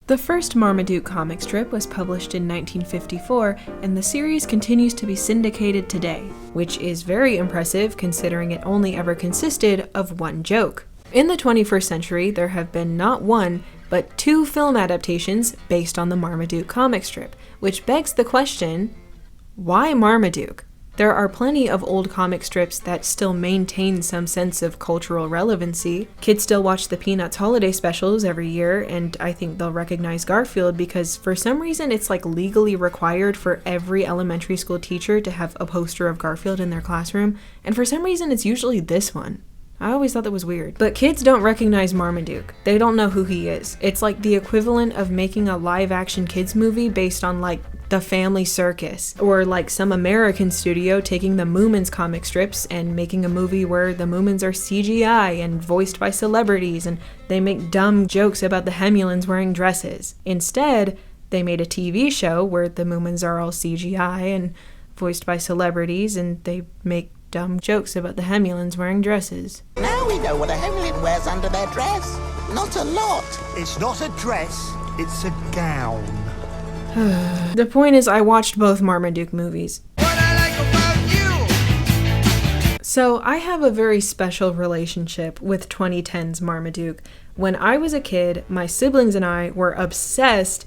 The first Marmaduke comic strip was published in 1954, and the series continues to be syndicated today, which is very impressive considering it only ever consisted of one joke. In the 21st century, there have been not one, but 2 film adaptations based on the Marmaduke comic strip, which begs the question, why Marmaduke? There are plenty of old comic strips that still maintain some sense of cultural relevancy. Kids still watch the Peanuts holiday specials every year, and I think they'll recognize Garfield because for some reason it's like legally required for every elementary school teacher to have a poster of Garfield in their classroom, and for some reason it's usually this one. I always thought that was weird. But kids don't recognize Marmaduke. They don't know who he is. It's like the equivalent of making a live-action kids movie based on like The Family Circus, or like some American studio taking the Moomins comic strips and making a movie where the Moomins are CGI and voiced by celebrities and they make dumb jokes about the Hemulans wearing dresses. Instead, they made a TV show where the Moomins are all CGI and voiced by celebrities and they make dumb jokes about the Hemulans wearing dresses. Now we know what a Hemulin wears under their dress. Not a lot. It's not a dress, it's a gown. The point is, I watched both Marmaduke movies. So I have a very special relationship with 2010's Marmaduke. When I was a kid, my siblings and I were obsessed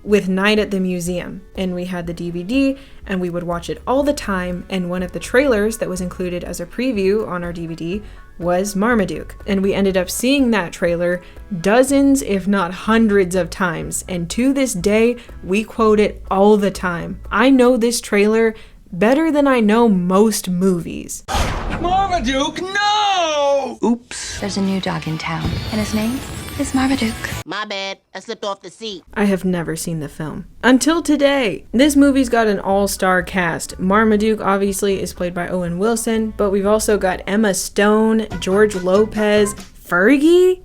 with Night at the Museum, and we had the DVD and we would watch it all the time, and one of the trailers that was included as a preview on our DVD was Marmaduke, and we ended up seeing that trailer dozens if not hundreds of times, and to this day we quote it all the time. I know this trailer better than I know most movies. Marmaduke, no! Oops. There's a new dog in town, and his name is Marmaduke. My bad. I slipped off the seat. I have never seen the film. Until today. This movie's got an all-star cast. Marmaduke obviously is played by Owen Wilson, but we've also got Emma Stone, George Lopez, Fergie?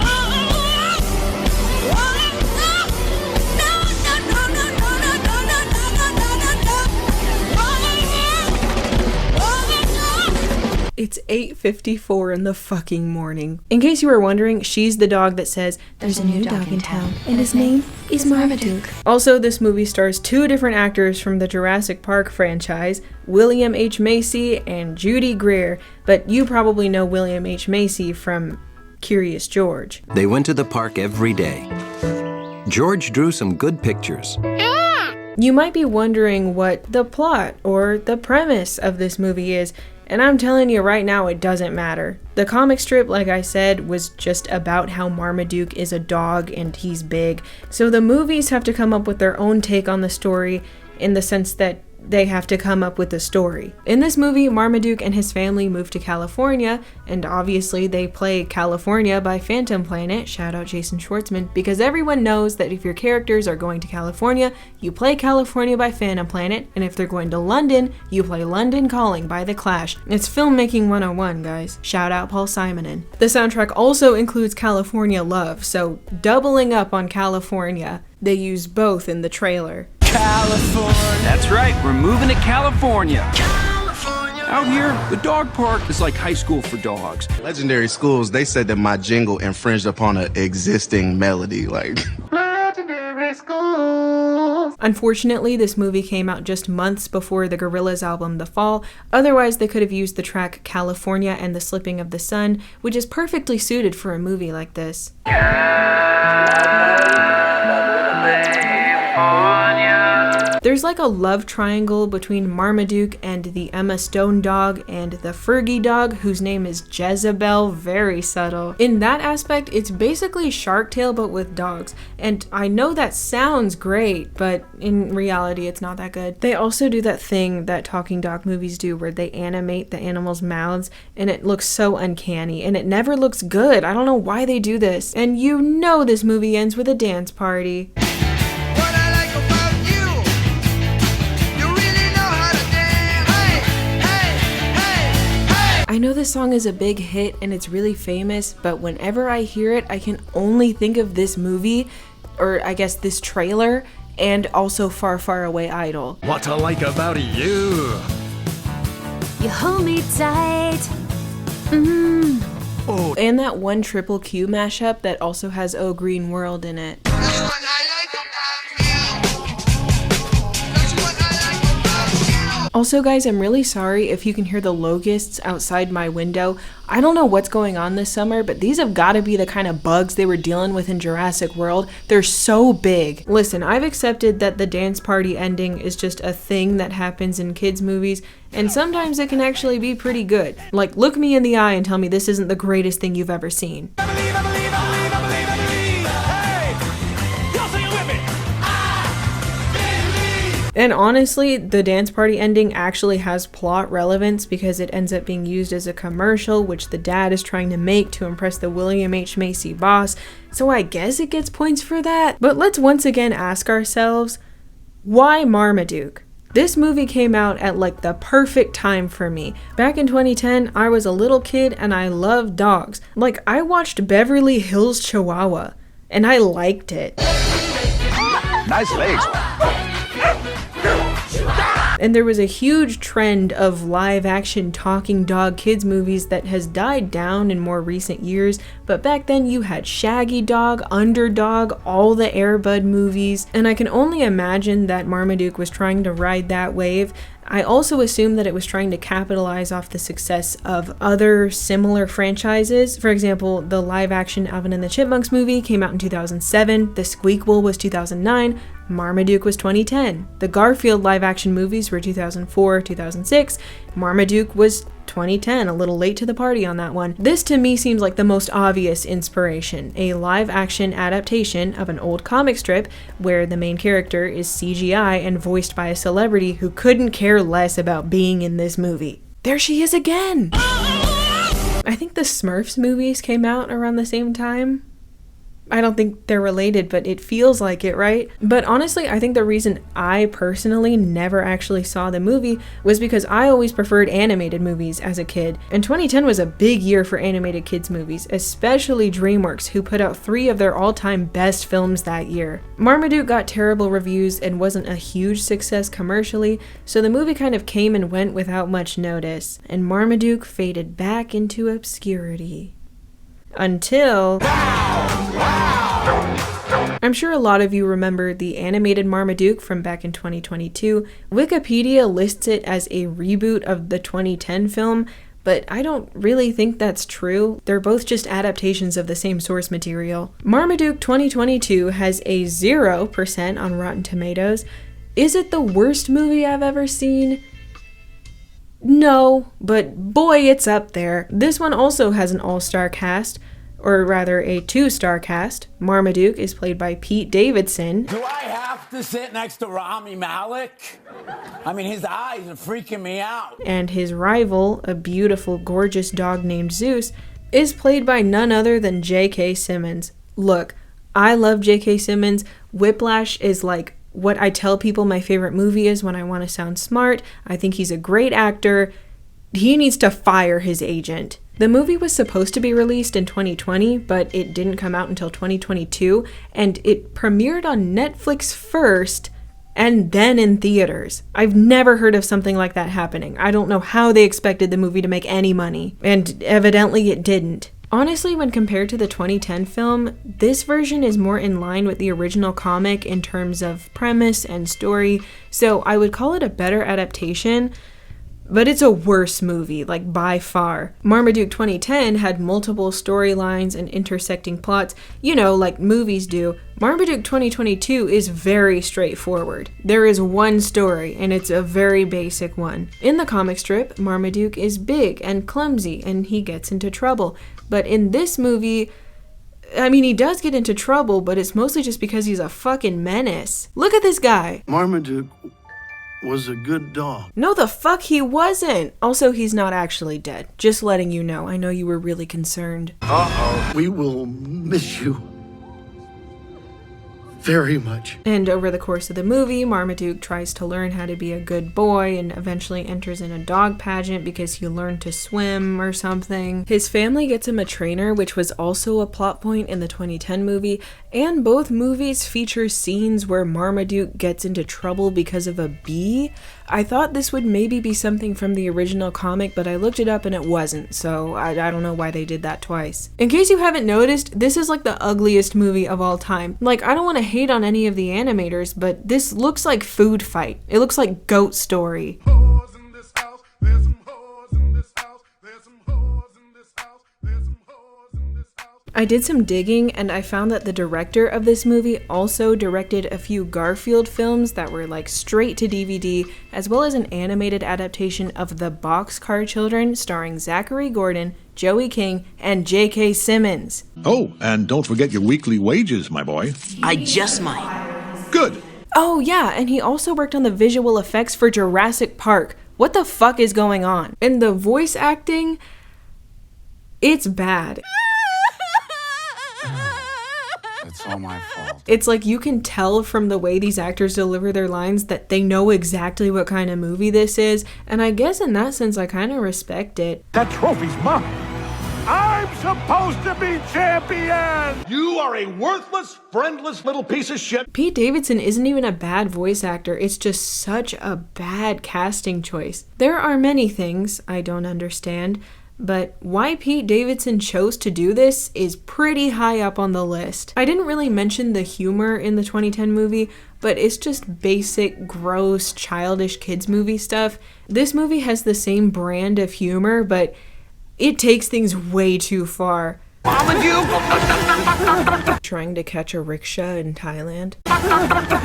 It's 8:54 in the fucking morning. In case you were wondering, she's the dog that says, "There's a new dog in town, and his name is Marmaduke." Also, this movie stars 2 different actors from the Jurassic Park franchise, William H. Macy and Judy Greer, but you probably know William H. Macy from Curious George. They went to the park every day. George drew some good pictures. You might be wondering what the plot or the premise of this movie is, and I'm telling you right now, it doesn't matter. The comic strip, like I said, was just about how Marmaduke is a dog and he's big, so the movies have to come up with their own take on the story in the sense that they have to come up with a story. In this movie, Marmaduke and his family move to California, and obviously they play California by Phantom Planet, shout out Jason Schwartzman, because everyone knows that if your characters are going to California, you play California by Phantom Planet, and if they're going to London, you play London Calling by The Clash. It's filmmaking 101, guys. Shout out Paul Simonon. The soundtrack also includes California Love, so doubling up on California. They use both in the trailer. California. That's right, we're moving to California. California. Out here, the dog park is like high school for dogs. Legendary Schools, they said that my jingle infringed upon an existing melody, like. Legendary Schools. Unfortunately, this movie came out just months before the Gorillaz album The Fall, otherwise they could have used the track California and the Slipping of the Sun, which is perfectly suited for a movie like this. There's like a love triangle between Marmaduke and the Emma Stone dog and the Fergie dog, whose name is Jezebel, very subtle. In that aspect, it's basically Shark Tale but with dogs, and I know that sounds great, but in reality it's not that good. They also do that thing that talking dog movies do where they animate the animals' mouths, and it looks so uncanny, and it never looks good. I don't know why they do this. And you know this movie ends with a dance party. I know this song is a big hit and it's really famous, but whenever I hear it, I can only think of this movie, or I guess this trailer, and also Far, Far Away Idol. What I like about you. You hold me tight. Oh, and that one Triple Q mashup that also has Oh Green World in it. I like Also guys, I'm really sorry if you can hear the locusts outside my window. I don't know what's going on this summer, but these have got to be the kind of bugs they were dealing with in Jurassic World. They're so big. Listen, I've accepted that the dance party ending is just a thing that happens in kids' movies, and sometimes it can actually be pretty good. Like, look me in the eye and tell me this isn't the greatest thing you've ever seen. And honestly, the dance party ending actually has plot relevance because it ends up being used as a commercial, which the dad is trying to make to impress the William H. Macy boss, so I guess it gets points for that. But let's once again ask ourselves, why Marmaduke? This movie came out at like the perfect time for me. Back in 2010, I was a little kid and I loved dogs. Like, I watched Beverly Hills Chihuahua, and I liked it. Nice legs. And there was a huge trend of live-action talking dog kids movies that has died down in more recent years, but back then you had Shaggy Dog, Underdog, all the Air Bud movies, and I can only imagine that Marmaduke was trying to ride that wave. I also assume that it was trying to capitalize off the success of other similar franchises. For example, the live-action Alvin and the Chipmunks movie came out in 2007, The Squeakquel was 2009, Marmaduke was 2010. The Garfield live-action movies were 2004, 2006, Marmaduke was 2010, a little late to the party on that one. This to me seems like the most obvious inspiration, a live-action adaptation of an old comic strip where the main character is CGI and voiced by a celebrity who couldn't care less about being in this movie. There she is again! I think the Smurfs movies came out around the same time. I don't think they're related, but it feels like it, right? But honestly, I think the reason I personally never actually saw the movie was because I always preferred animated movies as a kid. And 2010 was a big year for animated kids movies, especially DreamWorks, who put out 3 of their all-time best films that year. Marmaduke got terrible reviews and wasn't a huge success commercially, so the movie kind of came and went without much notice, and Marmaduke faded back into obscurity. Until... I'm sure a lot of you remember the animated Marmaduke from back in 2022. Wikipedia lists it as a reboot of the 2010 film, but I don't really think that's true. They're both just adaptations of the same source material. Marmaduke 2022 has a 0% on Rotten Tomatoes. Is it the worst movie I've ever seen? No, but boy, it's up there. This one also has an all-star cast, or rather a 2-star cast. Marmaduke is played by Pete Davidson. Do I have to sit next to Rami Malek? I mean, his eyes are freaking me out. And his rival, a beautiful, gorgeous dog named Zeus, is played by none other than J.K. Simmons. Look, I love J.K. Simmons. Whiplash is like what I tell people my favorite movie is when I want to sound smart. I think he's a great actor. He needs to fire his agent. The movie was supposed to be released in 2020, but it didn't come out until 2022, and it premiered on Netflix first and then in theaters. I've never heard of something like that happening. I don't know how they expected the movie to make any money, and evidently it didn't. Honestly, when compared to the 2010 film, this version is more in line with the original comic in terms of premise and story, so I would call it a better adaptation, but it's a worse movie, like by far. Marmaduke 2010 had multiple storylines and intersecting plots, you know, like movies do. Marmaduke 2022 is very straightforward. There is one story, and it's a very basic one. In the comic strip, Marmaduke is big and clumsy, and he gets into trouble. But in this movie, I mean, he does get into trouble, but it's mostly just because he's a fucking menace. Look at this guy. Marmaduke was a good dog. No, the fuck he wasn't. Also, he's not actually dead. Just letting you know. I know you were really concerned. Uh-oh. We will miss you very much. And over the course of the movie, Marmaduke tries to learn how to be a good boy and eventually enters in a dog pageant because he learned to swim or something. His family gets him a trainer, which was also a plot point in the 2010 movie, and both movies feature scenes where Marmaduke gets into trouble because of a bee. I thought this would maybe be something from the original comic, but I looked it up and it wasn't, so I don't know why they did that twice. In case you haven't noticed, this is like the ugliest movie of all time. Like, I don't want to hate on any of the animators, but this looks like Food Fight. It looks like Goat Story. I did some digging and I found that the director of this movie also directed a few Garfield films that were like straight to DVD, as well as an animated adaptation of The Boxcar Children starring Zachary Gordon, Joey King, and J.K. Simmons. Oh, and don't forget your weekly wages, my boy. I just might. Good. Oh yeah, and he also worked on the visual effects for Jurassic Park. What the fuck is going on? And the voice acting, it's bad. It's all my fault. It's like you can tell from the way these actors deliver their lines that they know exactly what kind of movie this is, and I guess in that sense I kind of respect it. That trophy's mine. I'm supposed to be champion! You are a worthless, friendless little piece of shit. Pete Davidson isn't even a bad voice actor, it's just such a bad casting choice. There are many things I don't understand, but why Pete Davidson chose to do this is pretty high up on the list. I didn't really mention the humor in the 2010 movie, but it's just basic, gross, childish kids movie stuff. This movie has the same brand of humor, but it takes things way too far. Marmaduke! Trying to catch a rickshaw in Thailand.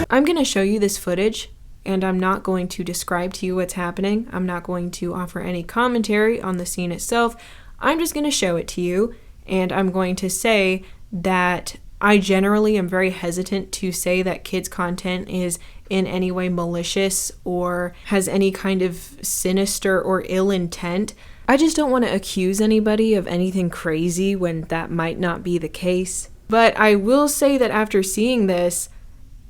I'm gonna show you this footage, and I'm not going to describe to you what's happening. I'm not going to offer any commentary on the scene itself. I'm just gonna show it to you, and I'm going to say that I generally am very hesitant to say that kids' content is in any way malicious or has any kind of sinister or ill intent. I just don't want to accuse anybody of anything crazy when that might not be the case. But I will say that after seeing this,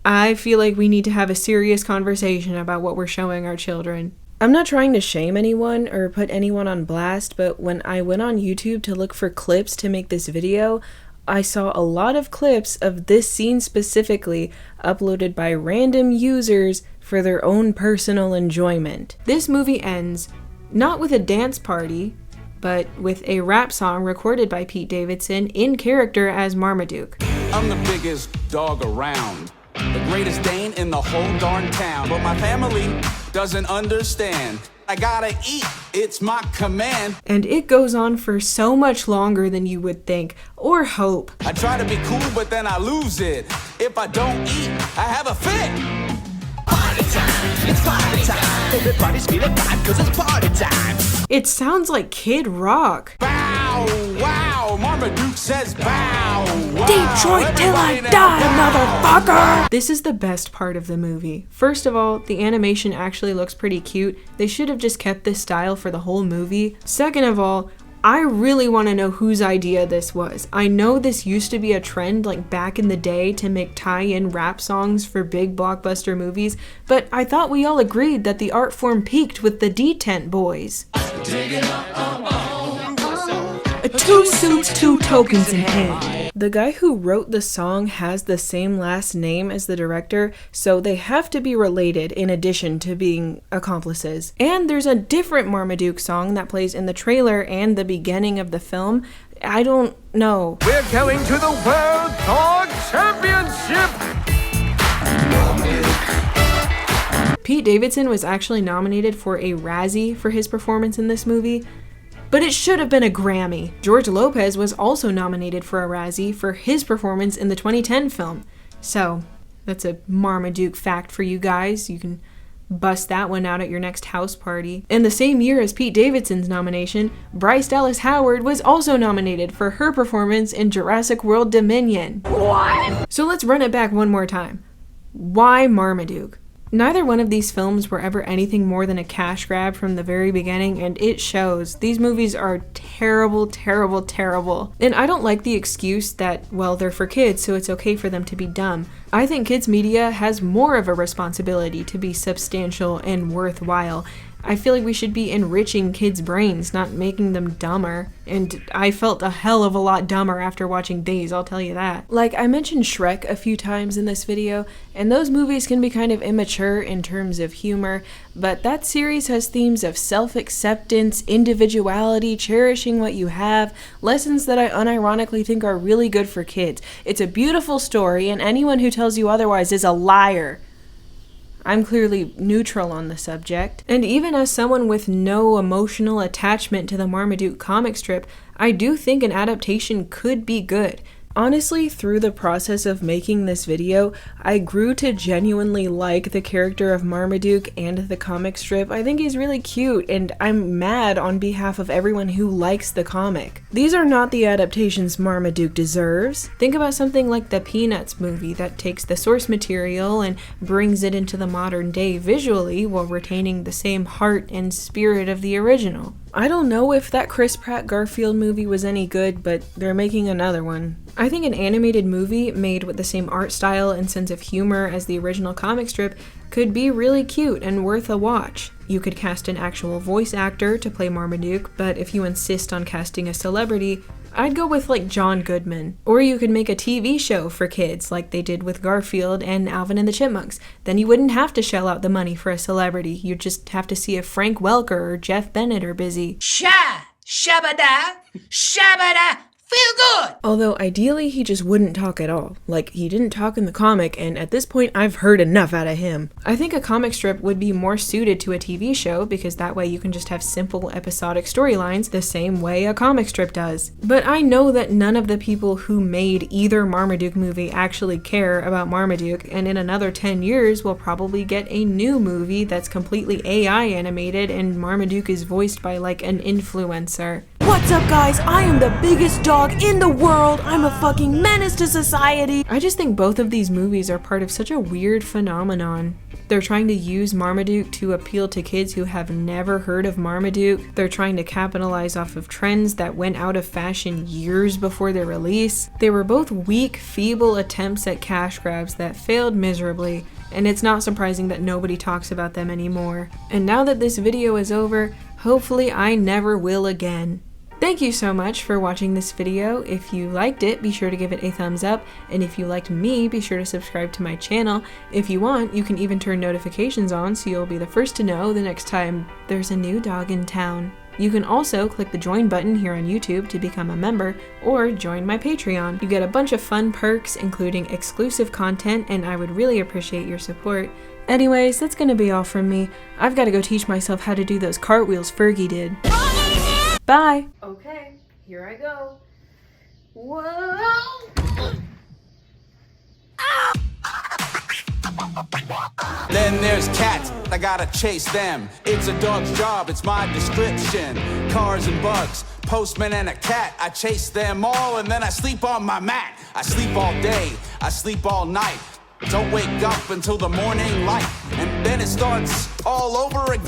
I feel like we need to have a serious conversation about what we're showing our children. I'm not trying to shame anyone or put anyone on blast, but when I went on YouTube to look for clips to make this video, I saw a lot of clips of this scene specifically uploaded by random users for their own personal enjoyment. This movie ends not with a dance party, but with a rap song recorded by Pete Davidson in character as Marmaduke. I'm the biggest dog around, the greatest Dane in the whole darn town. But my family doesn't understand. I gotta eat, it's my command. And it goes on for so much longer than you would think or hope. I try to be cool, but then I lose it. If I don't eat, I have a fit. Party time, it's party time. Everybody's feeling fine 'cause it's party time. It sounds like Kid Rock. Bow, wow, Marmaduke says bow, wow. Detroit till I Everybody die, now, bow. motherfucker! This is the best part of the movie. First of all, the animation actually looks pretty cute. They should have just kept this style for the whole movie. Second of all, I really want to know whose idea this was. I know this used to be a trend like back in the day to make tie-in rap songs for big blockbuster movies, but I thought we all agreed that the art form peaked with the D-Tent Boys. Two suits, two tokens in hand. The guy who wrote the song has the same last name as the director, so they have to be related in addition to being accomplices. And there's a different Marmaduke song that plays in the trailer and the beginning of the film. I don't know. We're going to the World Dog Championship! Pete Davidson was actually nominated for a Razzie for his performance in this movie, but it should have been a Grammy. George Lopez was also nominated for a Razzie for his performance in the 2010 film. So, that's a Marmaduke fact for you guys. You can bust that one out at your next house party. In the same year as Pete Davidson's nomination, Bryce Dallas Howard was also nominated for her performance in Jurassic World Dominion. What? So let's run it back one more time. Why Marmaduke? Neither one of these films were ever anything more than a cash grab from the very beginning, and it shows. These movies are terrible, terrible, terrible. And I don't like the excuse that, well, they're for kids, so it's okay for them to be dumb. I think kids media has more of a responsibility to be substantial and worthwhile. I feel like we should be enriching kids' brains, not making them dumber. And I felt a hell of a lot dumber after watching these, I'll tell you that. Like, I mentioned Shrek a few times in this video, and those movies can be kind of immature in terms of humor, but that series has themes of self-acceptance, individuality, cherishing what you have, lessons that I unironically think are really good for kids. It's a beautiful story, and anyone who tells you otherwise is a liar. I'm clearly neutral on the subject. And even as someone with no emotional attachment to the Marmaduke comic strip, I do think an adaptation could be good. Honestly, through the process of making this video, I grew to genuinely like the character of Marmaduke and the comic strip. I think he's really cute, and I'm mad on behalf of everyone who likes the comic. These are not the adaptations Marmaduke deserves. Think about something like the Peanuts movie that takes the source material and brings it into the modern day visually while retaining the same heart and spirit of the original. I don't know if that Chris Pratt Garfield movie was any good, but they're making another one. I think an animated movie made with the same art style and sense of humor as the original comic strip could be really cute and worth a watch. You could cast an actual voice actor to play Marmaduke, but if you insist on casting a celebrity, I'd go with like John Goodman. Or you could make a TV show for kids like they did with Garfield and Alvin and the Chipmunks. Then you wouldn't have to shell out the money for a celebrity. You'd just have to see if Frank Welker or Jeff Bennett are busy. Shabada, shabada, feel good! Although ideally he just wouldn't talk at all. Like, he didn't talk in the comic, and at this point I've heard enough out of him. I think a comic strip would be more suited to a TV show because that way you can just have simple episodic storylines the same way a comic strip does. But I know that none of the people who made either Marmaduke movie actually care about Marmaduke, and in another 10 years we'll probably get a new movie that's completely AI animated and Marmaduke is voiced by like an influencer. What's up, guys? I am the biggest dog in the world. I'm a fucking menace to society. I just think both of these movies are part of such a weird phenomenon. They're trying to use Marmaduke to appeal to kids who have never heard of Marmaduke. They're trying to capitalize off of trends that went out of fashion years before their release. They were both weak, feeble attempts at cash grabs that failed miserably, and it's not surprising that nobody talks about them anymore. And now that this video is over, hopefully I never will again. Thank you so much for watching this video. If you liked it, be sure to give it a thumbs up, and if you liked me, be sure to subscribe to my channel. If you want, you can even turn notifications on so you'll be the first to know the next time there's a new dog in town. You can also click the join button here on YouTube to become a member, or join my Patreon. You get a bunch of fun perks, including exclusive content, and I would really appreciate your support. Anyways, that's gonna be all from me. I've gotta go teach myself how to do those cartwheels Fergie did. Bye! Okay, here I go. Whoa! Then there's cats, I gotta chase them. It's a dog's job, it's my description. Cars and bugs, postman and a cat. I chase them all and then I sleep on my mat. I sleep all day, I sleep all night. Don't wake up until the morning light, and then it starts all over again.